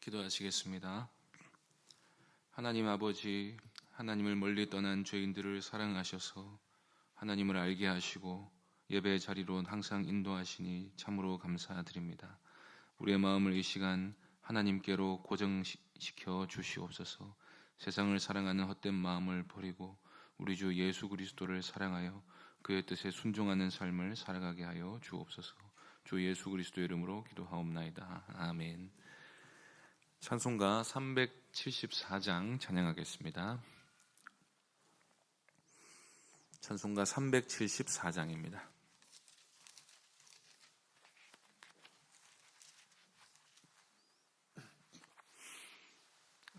기도하시겠습니다. 하나님 아버지, 하나님을 멀리 떠난 죄인들을 사랑하셔서 하나님을 알게 하시고 예배의 자리로 항상 인도하시니 참으로 감사드립니다. 우리의 마음을 이 시간 하나님께로 고정시켜 주시옵소서. 세상을 사랑하는 헛된 마음을 버리고 우리 주 예수 그리스도를 사랑하여 그의 뜻에 순종하는 삶을 살아가게 하여 주옵소서. 주 예수 그리스도의 이름으로 기도하옵나이다. 아멘. 찬송가 374장 찬양하겠습니다. 찬송가 374장입니다.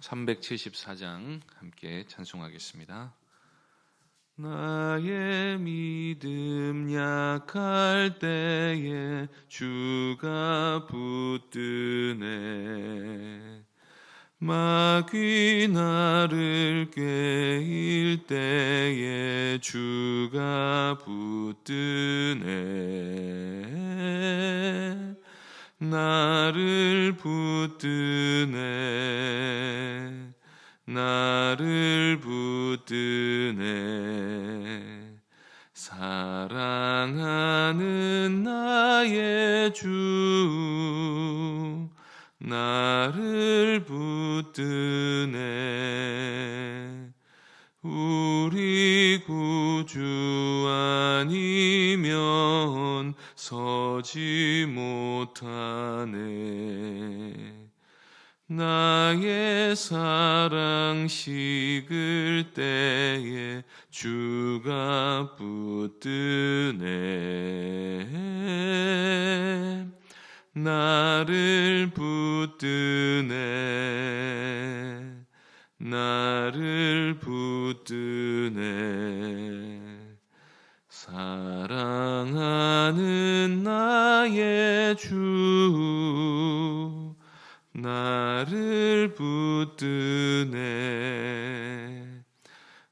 (374장) 함께 찬송하겠습니다. 나의 믿음 약할 때에 주가 붙드네. 마귀 나를 꾀일 때에 주가 붙드네. 나를 붙드네. 나를 붙드네. 사랑하는 나의 주 나를 붙드네. 우리 구주 아니면 서지 못하네. 나의 사랑 식을 때에 주가 붙드네. 나를 붙드네. 나를 붙드네. 사랑하는 나의 주 나를 붙드네.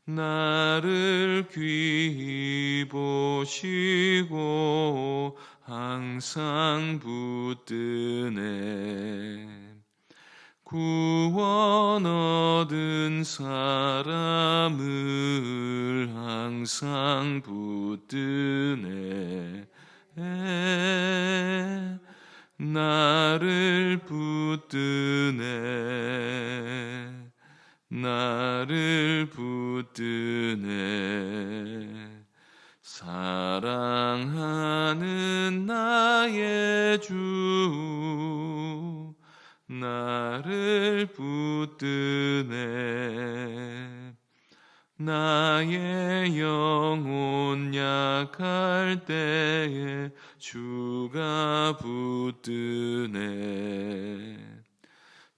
나를 귀히 보시고 항상 붙드네. 구원 얻은 사람을 항상 붙드네. 나를 붙드네. 나를 붙드네. 사랑하는 나의 주 나를 붙드네. 나의 영혼 약할 때에 주가 붙드네.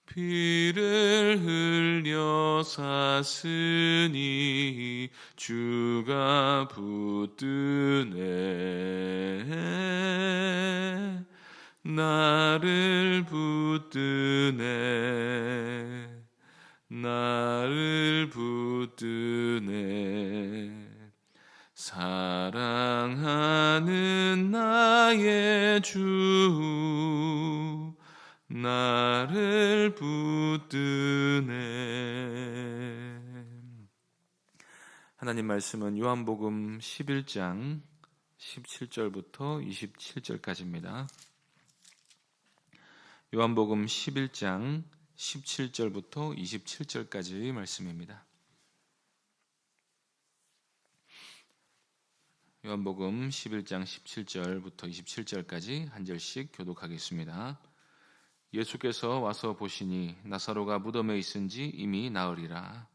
피를 흘려 샀으니 주가 붙드네. 나를 붙드네. 나를 붙드네. 사랑하는 나의 주 나를 붙드네. 하나님 말씀은 요한복음 11장 17절부터 27절까지입니다. 요한복음 11장 17절부터 27절까지 말씀입니다. 요한복음 11장 17절부터 27절까지 한 절씩 교독하겠습니다. 예수께서 와서 보시니 나사로가 무덤에 있은지 이미 나으리라.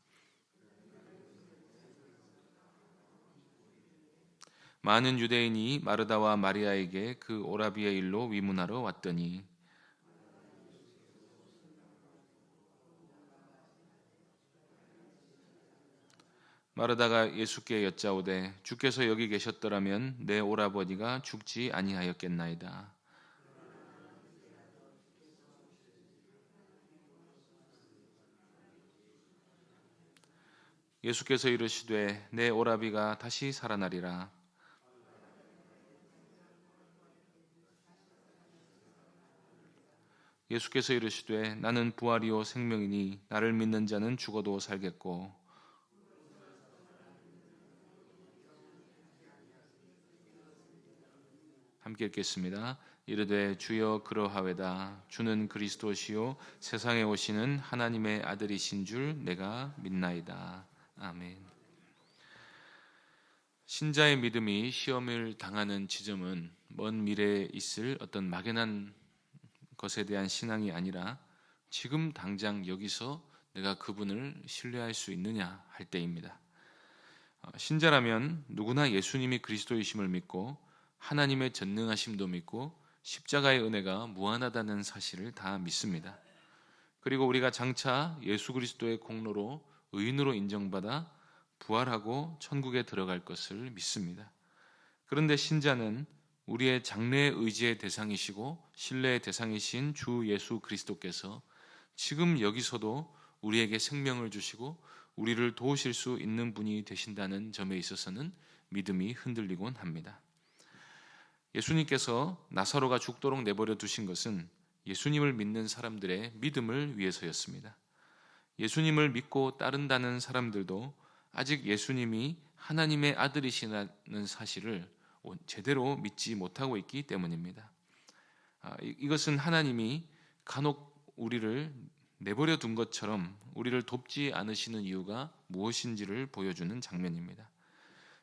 많은 유대인이 마르다와 마리아에게 그 오라비의 일로 위문하러 왔더니 마르다가 예수께 여짜오되 주께서 여기 계셨더라면 내 오라버니가 죽지 아니하였겠나이다. 예수께서 이르시되 내 오라비가 다시 살아나리라. 예수께서 이르시되 나는 부활이요 생명이니 나를 믿는 자는 죽어도 살겠고 함께 읽겠습니다. 이르되 주여 그러하외다. 주는 그리스도시요 세상에 오시는 하나님의 아들이신 줄 내가 믿나이다. 아멘. 신자의 믿음이 시험을 당하는 지점은 먼 미래에 있을 어떤 막연한 것에 대한 신앙이 아니라 지금 당장 여기서 내가 그분을 신뢰할 수 있느냐 할 때입니다. 신자라면 누구나 예수님이 그리스도이심을 믿고 하나님의 전능하심도 믿고 십자가의 은혜가 무한하다는 사실을 다 믿습니다. 그리고 우리가 장차 예수 그리스도의 공로로 의인으로 인정받아 부활하고 천국에 들어갈 것을 믿습니다. 그런데 신자는 우리의 장래의 의지의 대상이시고 신뢰의 대상이신 주 예수 그리스도께서 지금 여기서도 우리에게 생명을 주시고 우리를 도우실 수 있는 분이 되신다는 점에 있어서는 믿음이 흔들리곤 합니다. 예수님께서 나사로가 죽도록 내버려 두신 것은 예수님을 믿는 사람들의 믿음을 위해서였습니다. 예수님을 믿고 따른다는 사람들도 아직 예수님이 하나님의 아들이시라는 사실을 제대로 믿지 못하고 있기 때문입니다. 이것은 하나님이 간혹 우리를 내버려 둔 것처럼 우리를 돕지 않으시는 이유가 무엇인지를 보여주는 장면입니다.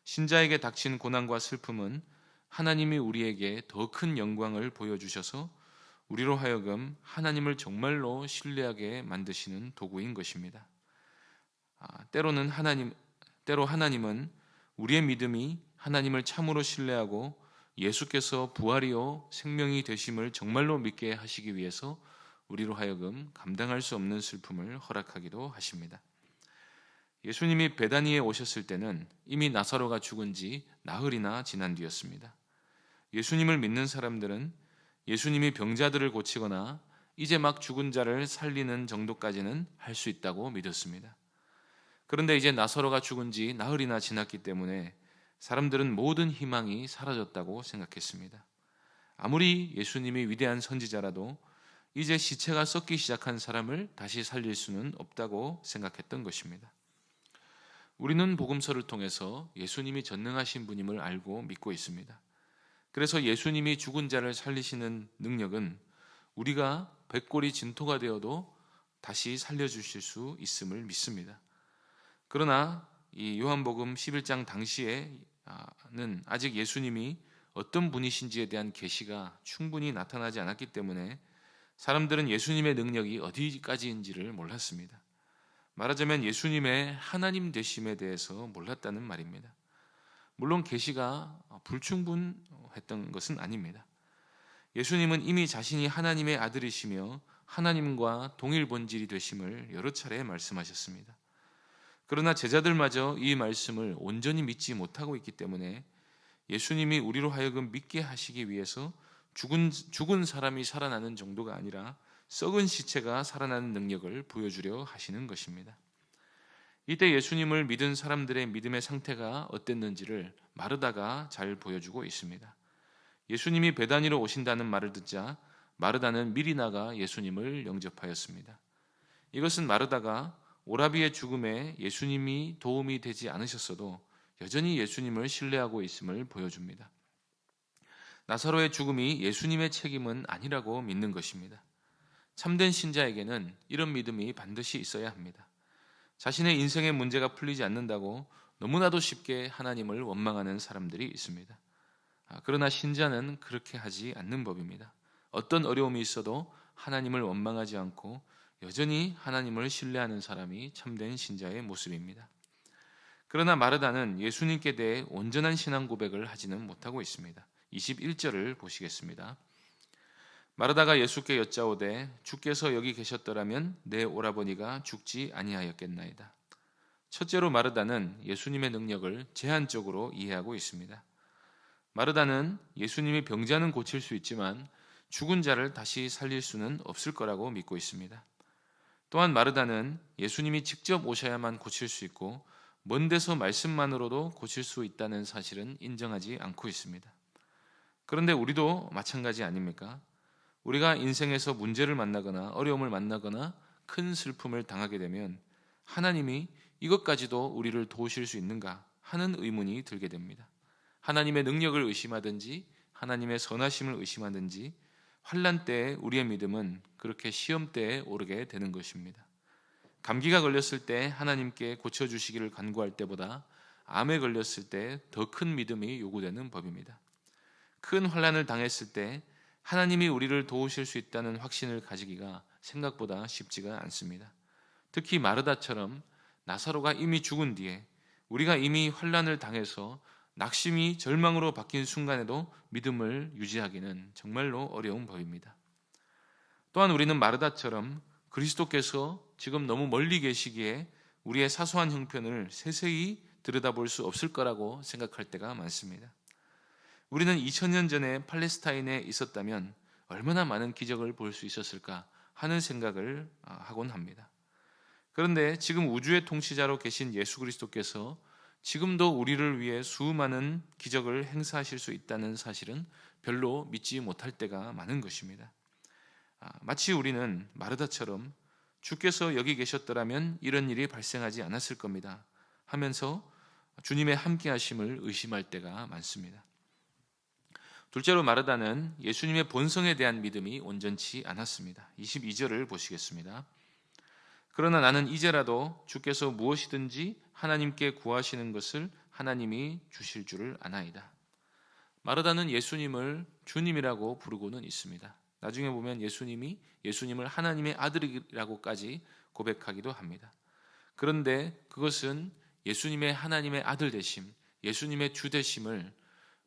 신자에게 닥친 고난과 슬픔은 하나님이 우리에게 더 큰 영광을 보여주셔서 우리로 하여금 하나님을 정말로 신뢰하게 만드시는 도구인 것입니다. 때로 하나님은 우리의 믿음이 하나님을 참으로 신뢰하고 예수께서 부활이요 생명이 되심을 정말로 믿게 하시기 위해서 우리로 하여금 감당할 수 없는 슬픔을 허락하기도 하십니다. 예수님이 베다니에 오셨을 때는 이미 나사로가 죽은 지 나흘이나 지난 뒤였습니다. 예수님을 믿는 사람들은 예수님이 병자들을 고치거나 이제 막 죽은 자를 살리는 정도까지는 할 수 있다고 믿었습니다. 그런데 이제 나사로가 죽은 지 나흘이나 지났기 때문에 사람들은 모든 희망이 사라졌다고 생각했습니다. 아무리 예수님이 위대한 선지자라도 이제 시체가 썩기 시작한 사람을 다시 살릴 수는 없다고 생각했던 것입니다. 우리는 복음서를 통해서 예수님이 전능하신 분임을 알고 믿고 있습니다. 그래서 예수님이 죽은 자를 살리시는 능력은 우리가 백골이 진토가 되어도 다시 살려주실 수 있음을 믿습니다. 그러나 이 요한복음 11장 당시에는 아직 예수님이 어떤 분이신지에 대한 계시가 충분히 나타나지 않았기 때문에 사람들은 예수님의 능력이 어디까지인지를 몰랐습니다. 말하자면 예수님의 하나님 되심에 대해서 몰랐다는 말입니다. 물론 계시가 불충분했던 것은 아닙니다. 예수님은 이미 자신이 하나님의 아들이시며 하나님과 동일 본질이 되심을 여러 차례 말씀하셨습니다. 그러나 제자들마저 이 말씀을 온전히 믿지 못하고 있기 때문에 예수님이 우리로 하여금 믿게 하시기 위해서 죽은 사람이 살아나는 정도가 아니라 썩은 시체가 살아나는 능력을 보여주려 하시는 것입니다. 이때 예수님을 믿은 사람들의 믿음의 상태가 어땠는지를 마르다가 잘 보여주고 있습니다. 예수님이 베다니로 오신다는 말을 듣자 마르다는 미리 나가 예수님을 영접하였습니다. 이것은 마르다가 오라비의 죽음에 예수님이 도움이 되지 않으셨어도 여전히 예수님을 신뢰하고 있음을 보여줍니다. 나사로의 죽음이 예수님의 책임은 아니라고 믿는 것입니다. 참된 신자에게는 이런 믿음이 반드시 있어야 합니다. 자신의 인생의 문제가 풀리지 않는다고 너무나도 쉽게 하나님을 원망하는 사람들이 있습니다. 그러나 신자는 그렇게 하지 않는 법입니다. 어떤 어려움이 있어도 하나님을 원망하지 않고 여전히 하나님을 신뢰하는 사람이 참된 신자의 모습입니다. 그러나 마르다는 예수님께 대해 온전한 신앙 고백을 하지는 못하고 있습니다. 21절을 보시겠습니다. 마르다가 예수께 여짜오되 주께서 여기 계셨더라면 내 오라버니가 죽지 아니하였겠나이다. 첫째로 마르다는 예수님의 능력을 제한적으로 이해하고 있습니다. 마르다는 예수님이 병자는 고칠 수 있지만 죽은 자를 다시 살릴 수는 없을 거라고 믿고 있습니다. 또한 마르다는 예수님이 직접 오셔야만 고칠 수 있고 먼 데서 말씀만으로도 고칠 수 있다는 사실은 인정하지 않고 있습니다. 그런데 우리도 마찬가지 아닙니까? 우리가 인생에서 문제를 만나거나 어려움을 만나거나 큰 슬픔을 당하게 되면 하나님이 이것까지도 우리를 도우실 수 있는가 하는 의문이 들게 됩니다. 하나님의 능력을 의심하든지 하나님의 선하심을 의심하든지 환난 때에 우리의 믿음은 그렇게 시험 때에 오르게 되는 것입니다. 감기가 걸렸을 때 하나님께 고쳐주시기를 간구할 때보다 암에 걸렸을 때 더 큰 믿음이 요구되는 법입니다. 큰 환난을 당했을 때 하나님이 우리를 도우실 수 있다는 확신을 가지기가 생각보다 쉽지가 않습니다. 특히 마르다처럼 나사로가 이미 죽은 뒤에 우리가 이미 환난을 당해서 낙심이 절망으로 바뀐 순간에도 믿음을 유지하기는 정말로 어려운 법입니다. 또한 우리는 마르다처럼 그리스도께서 지금 너무 멀리 계시기에 우리의 사소한 형편을 세세히 들여다볼 수 없을 거라고 생각할 때가 많습니다. 우리는 2000년 전에 팔레스타인에 있었다면 얼마나 많은 기적을 볼 수 있었을까 하는 생각을 하곤 합니다. 그런데 지금 우주의 통치자로 계신 예수 그리스도께서 지금도 우리를 위해 수많은 기적을 행사하실 수 있다는 사실은 별로 믿지 못할 때가 많은 것입니다. 마치 우리는 마르다처럼 주께서 여기 계셨더라면 이런 일이 발생하지 않았을 겁니다 하면서 주님의 함께하심을 의심할 때가 많습니다. 둘째로 마르다는 예수님의 본성에 대한 믿음이 온전치 않았습니다. 22절을 보시겠습니다. 그러나 나는 이제라도 주께서 무엇이든지 하나님께 구하시는 것을 하나님이 주실 줄을 아나이다. 마르다는 예수님을 주님이라고 부르고는 있습니다. 나중에 보면 예수님을 하나님의 아들이라고까지 고백하기도 합니다. 그런데 그것은 예수님의 하나님의 아들 되심, 예수님의 주 되심을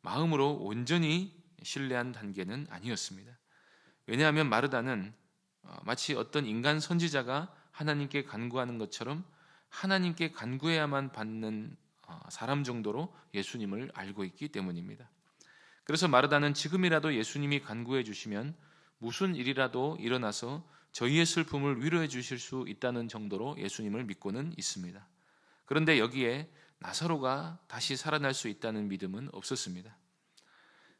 마음으로 온전히 신뢰한 단계는 아니었습니다. 왜냐하면 마르다는 마치 어떤 인간 선지자가 하나님께 간구하는 것처럼 하나님께 간구해야만 받는 사람 정도로 예수님을 알고 있기 때문입니다. 그래서 마르다는 지금이라도 예수님이 간구해 주시면 무슨 일이라도 일어나서 저희의 슬픔을 위로해 주실 수 있다는 정도로 예수님을 믿고는 있습니다. 그런데 여기에 나사로가 다시 살아날 수 있다는 믿음은 없었습니다.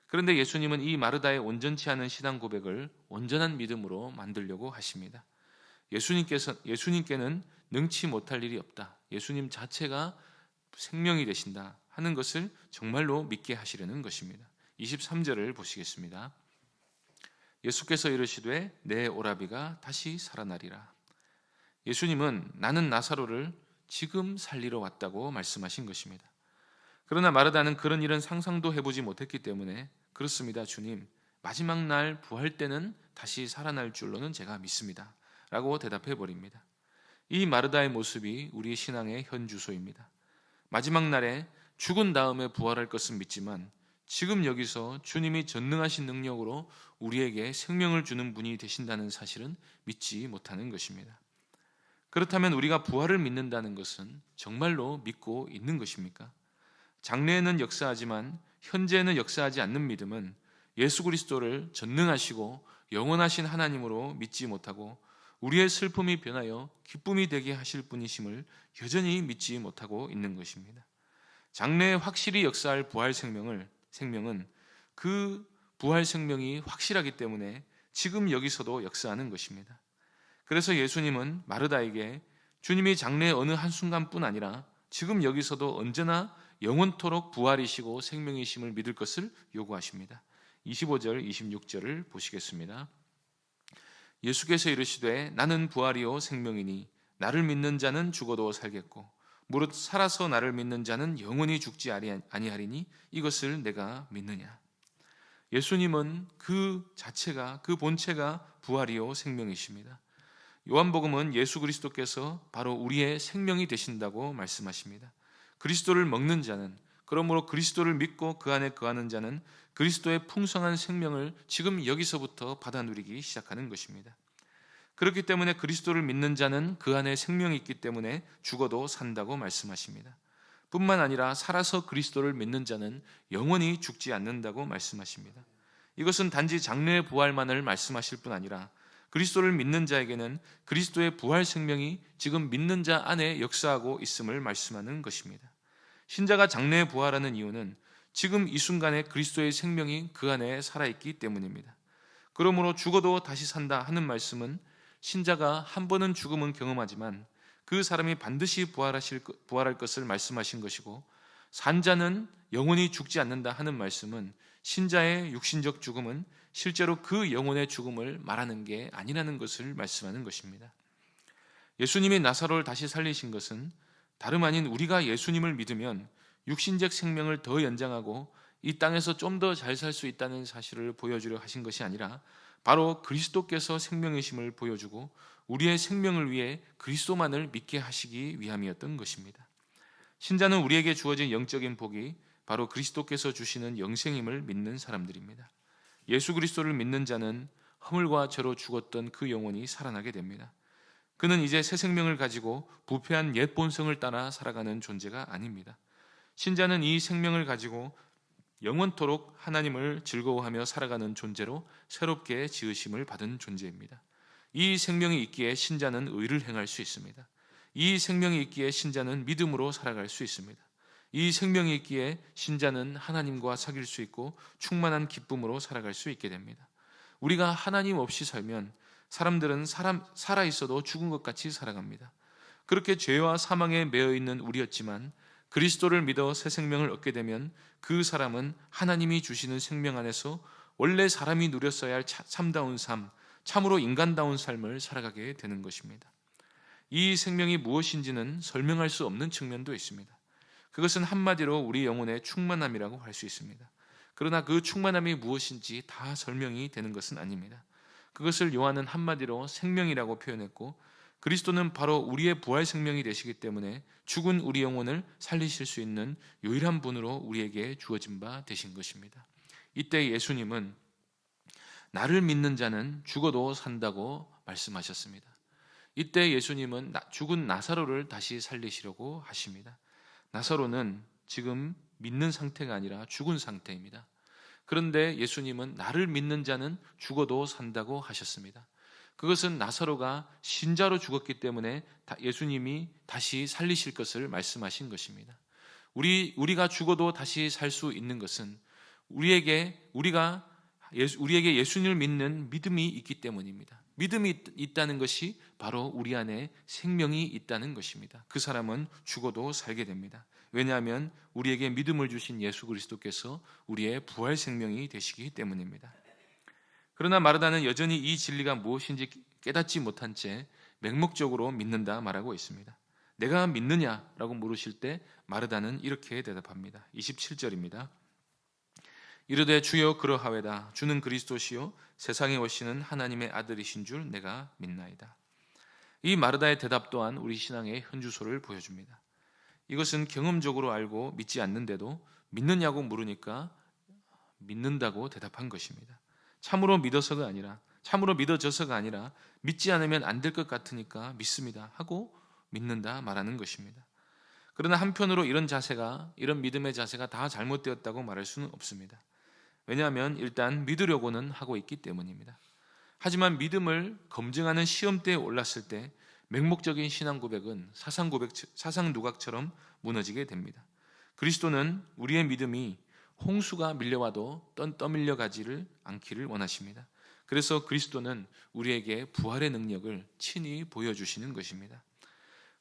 그런데 예수님은 이 마르다의 온전치 않은 신앙 고백을 온전한 믿음으로 만들려고 하십니다. 예수님께는 능치 못할 일이 없다. 예수님 자체가 생명이 되신다 하는 것을 정말로 믿게 하시려는 것입니다. 23절을 보시겠습니다. 예수께서 이르시되 내 오라비가 다시 살아나리라. 예수님은 나는 나사로를 지금 살리러 왔다고 말씀하신 것입니다. 그러나 마르다는 그런 일은 상상도 해보지 못했기 때문에 그렇습니다 주님, 마지막 날 부활 때는 다시 살아날 줄로는 제가 믿습니다 라고 대답해 버립니다. 이 마르다의 모습이 우리 신앙의 현주소입니다. 마지막 날에 죽은 다음에 부활할 것은 믿지만 지금 여기서 주님이 전능하신 능력으로 우리에게 생명을 주는 분이 되신다는 사실은 믿지 못하는 것입니다. 그렇다면 우리가 부활을 믿는다는 것은 정말로 믿고 있는 것입니까? 장래에는 역사하지만 현재에는 역사하지 않는 믿음은 예수 그리스도를 전능하시고 영원하신 하나님으로 믿지 못하고 우리의 슬픔이 변하여 기쁨이 되게 하실 분이심을 여전히 믿지 못하고 있는 것입니다. 장래에 확실히 역사할 부활 생명은 그 부활 생명이 확실하기 때문에 지금 여기서도 역사하는 것입니다. 그래서 예수님은 마르다에게 주님이 장래의 어느 한순간뿐 아니라 지금 여기서도 언제나 영원토록 부활이시고 생명이심을 믿을 것을 요구하십니다. 25절, 26절을 보시겠습니다. 예수께서 이르시되 나는 부활이요 생명이니 나를 믿는 자는 죽어도 살겠고 무릇 살아서 나를 믿는 자는 영원히 죽지 아니하리니 이것을 내가 믿느냐. 예수님은 그 자체가, 그 본체가 부활이요 생명이십니다. 요한복음은 예수 그리스도께서 바로 우리의 생명이 되신다고 말씀하십니다. 그리스도를 먹는 자는, 그러므로 그리스도를 믿고 그 안에 거하는 자는 그리스도의 풍성한 생명을 지금 여기서부터 받아 누리기 시작하는 것입니다. 그렇기 때문에 그리스도를 믿는 자는 그 안에 생명이 있기 때문에 죽어도 산다고 말씀하십니다. 뿐만 아니라 살아서 그리스도를 믿는 자는 영원히 죽지 않는다고 말씀하십니다. 이것은 단지 장래의 부활만을 말씀하실 뿐 아니라 그리스도를 믿는 자에게는 그리스도의 부활 생명이 지금 믿는 자 안에 역사하고 있음을 말씀하는 것입니다. 신자가 장래에 부활하는 이유는 지금 이 순간에 그리스도의 생명이 그 안에 살아있기 때문입니다. 그러므로 죽어도 다시 산다 하는 말씀은 신자가 한 번은 죽음은 경험하지만 그 사람이 반드시 부활할 것을 말씀하신 것이고, 산자는 영원히 죽지 않는다 하는 말씀은 신자의 육신적 죽음은 실제로 그 영혼의 죽음을 말하는 게 아니라는 것을 말씀하는 것입니다. 예수님이 나사로를 다시 살리신 것은 다름 아닌 우리가 예수님을 믿으면 육신적 생명을 더 연장하고 이 땅에서 좀 더 잘 살 수 있다는 사실을 보여주려 하신 것이 아니라 바로 그리스도께서 생명이심을 보여주고 우리의 생명을 위해 그리스도만을 믿게 하시기 위함이었던 것입니다. 신자는 우리에게 주어진 영적인 복이 바로 그리스도께서 주시는 영생임을 믿는 사람들입니다. 예수 그리스도를 믿는 자는 허물과 죄로 죽었던 그 영혼이 살아나게 됩니다. 그는 이제 새 생명을 가지고 부패한 옛 본성을 따라 살아가는 존재가 아닙니다. 신자는 이 생명을 가지고 영원토록 하나님을 즐거워하며 살아가는 존재로 새롭게 지으심을 받은 존재입니다. 이 생명이 있기에 신자는 의를 행할 수 있습니다. 이 생명이 있기에 신자는 믿음으로 살아갈 수 있습니다. 이 생명이 있기에 신자는 하나님과 사귈 수 있고 충만한 기쁨으로 살아갈 수 있게 됩니다. 우리가 하나님 없이 살면 사람들은 살아 있어도 죽은 것 같이 살아갑니다. 그렇게 죄와 사망에 매여 있는 우리였지만 그리스도를 믿어 새 생명을 얻게 되면 그 사람은 하나님이 주시는 생명 안에서 원래 사람이 누렸어야 할 참다운 삶, 참으로 인간다운 삶을 살아가게 되는 것입니다. 이 생명이 무엇인지는 설명할 수 없는 측면도 있습니다. 그것은 한마디로 우리 영혼의 충만함이라고 할 수 있습니다. 그러나 그 충만함이 무엇인지 다 설명이 되는 것은 아닙니다. 그것을 요한은 한마디로 생명이라고 표현했고, 그리스도는 바로 우리의 부활 생명이 되시기 때문에 죽은 우리 영혼을 살리실 수 있는 유일한 분으로 우리에게 주어진 바 되신 것입니다. 이때 예수님은 나를 믿는 자는 죽어도 산다고 말씀하셨습니다. 이때 예수님은 죽은 나사로를 다시 살리시려고 하십니다. 나사로는 지금 믿는 상태가 아니라 죽은 상태입니다. 그런데 예수님은 나를 믿는 자는 죽어도 산다고 하셨습니다. 그것은 나사로가 신자로 죽었기 때문에 예수님이 다시 살리실 것을 말씀하신 것입니다. 우리가 죽어도 다시 살 수 있는 것은 우리에게 예수님을 믿는 믿음이 있기 때문입니다. 믿음이 있다는 것이 바로 우리 안에 생명이 있다는 것입니다. 그 사람은 죽어도 살게 됩니다. 왜냐하면 우리에게 믿음을 주신 예수 그리스도께서 우리의 부활 생명이 되시기 때문입니다. 그러나 마르다는 여전히 이 진리가 무엇인지 깨닫지 못한 채 맹목적으로 믿는다 말하고 있습니다. 내가 믿느냐라고 물으실 때 마르다는 이렇게 대답합니다. 27절입니다. 이르되 주여 그러하외다. 주는 그리스도시요 세상에 오시는 하나님의 아들이신 줄 내가 믿나이다. 이 마르다의 대답 또한 우리 신앙의 현주소를 보여줍니다. 이것은 경험적으로 알고 믿지 않는데도 믿느냐고 물으니까 믿는다고 대답한 것입니다. 참으로 믿어서가 아니라, 참으로 믿어져서가 아니라 믿지 않으면 안 될 것 같으니까 믿습니다 하고 믿는다 말하는 것입니다. 그러나 한편으로 이런 믿음의 자세가 다 잘못되었다고 말할 수는 없습니다. 왜냐하면 일단 믿으려고는 하고 있기 때문입니다. 하지만 믿음을 검증하는 시험대에 올랐을 때 맹목적인 신앙 고백은 사상 누각처럼 무너지게 됩니다. 그리스도는 우리의 믿음이 홍수가 밀려와도 떠밀려 가지를 않기를 원하십니다. 그래서 그리스도는 우리에게 부활의 능력을 친히 보여주시는 것입니다.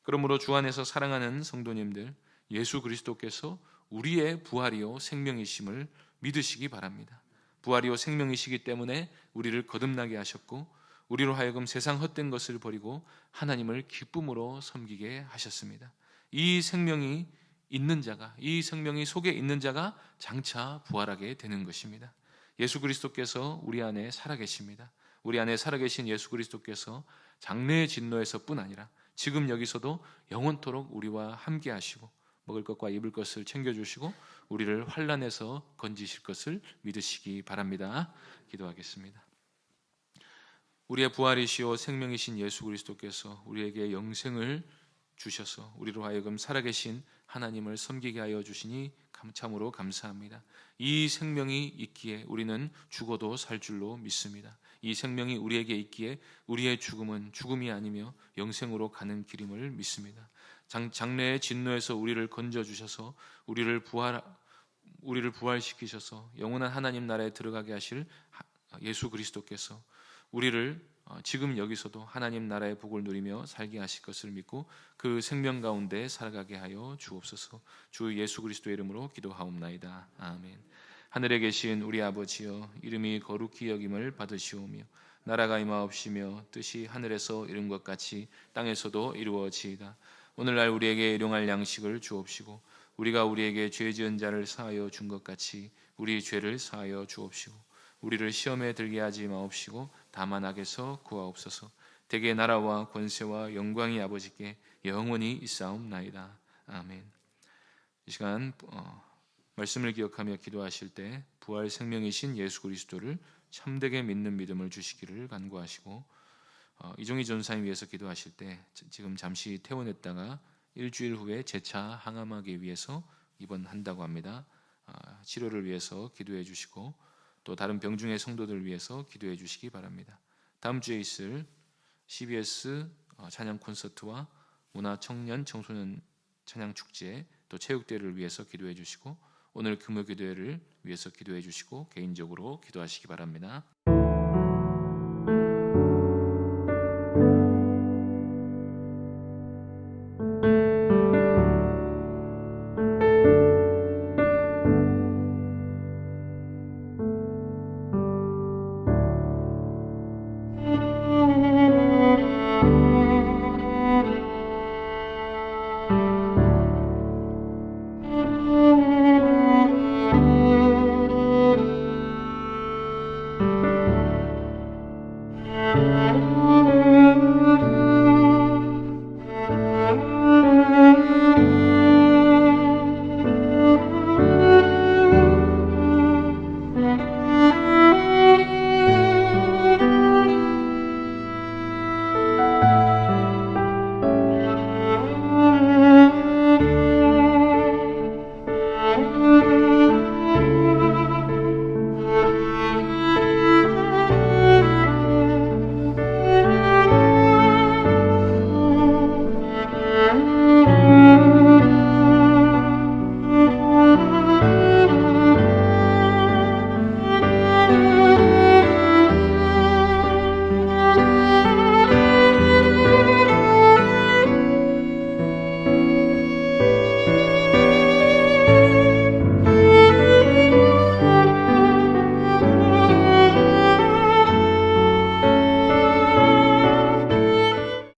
그러므로 주 안에서 사랑하는 성도님들, 예수 그리스도께서 우리의 부활이요 생명이심을 믿으시기 바랍니다. 부활이요 생명이시기 때문에 우리를 거듭나게 하셨고, 우리로 하여금 세상 헛된 것을 버리고 하나님을 기쁨으로 섬기게 하셨습니다. 이 생명이 있는 자가, 이 생명이 속에 있는 자가 장차 부활하게 되는 것입니다. 예수 그리스도께서 우리 안에 살아계십니다. 우리 안에 살아계신 예수 그리스도께서 장래의 진노에서뿐 아니라 지금 여기서도 영원토록 우리와 함께 하시고 먹을 것과 입을 것을 챙겨주시고 우리를 환난에서 건지실 것을 믿으시기 바랍니다. 기도하겠습니다. 우리의 부활이시오 생명이신 예수 그리스도께서 우리에게 영생을 주셔서 우리로 하여금 살아계신 하나님을 섬기게 하여 주시니 참으로 감사합니다. 이 생명이 있기에 우리는 죽어도 살 줄로 믿습니다. 이 생명이 우리에게 있기에 우리의 죽음은 죽음이 아니며 영생으로 가는 길임을 믿습니다. 장래의 진노에서 우리를 건져주셔서 우리를 부활시키셔서 영원한 하나님 나라에 들어가게 하실 예수 그리스도께서 우리를 지금 여기서도 하나님 나라의 복을 누리며 살게 하실 것을 믿고 그 생명 가운데 살아가게 하여 주옵소서. 주 예수 그리스도의 이름으로 기도하옵나이다. 아멘. 하늘에 계신 우리 아버지여, 이름이 거룩히 여김을 받으시오며 나라가 임하옵시며 뜻이 하늘에서 이룬 것 같이 땅에서도 이루어지이다. 오늘날 우리에게 일용할 양식을 주옵시고 우리가 우리에게 죄 지은 자를 사하여 준 것 같이 우리 죄를 사하여 주옵시고 우리를 시험에 들게 하지 마옵시고 다만 악에서 구하옵소서. 대개 나라와 권세와 영광이 아버지께 영원히 있사옵나이다. 아멘. 이 시간 말씀을 기억하며 기도하실 때 부활 생명이신 예수 그리스도를 참되게 믿는 믿음을 주시기를 간구하시고, 이종희 전사님 위해서 기도하실 때 지금 잠시 퇴원했다가 일주일 후에 재차 항암하기 위해서 입원한다고 합니다. 치료를 위해서 기도해 주시고 또 다른 병중의 성도들 위해서 기도해 주시기 바랍니다. 다음 주에 있을 CBS 찬양 콘서트와 문화 청년 청소년 찬양 축제 또 체육대회를 위해서 기도해 주시고 오늘 금요 기도회를 위해서 기도해 주시고 개인적으로 기도하시기 바랍니다.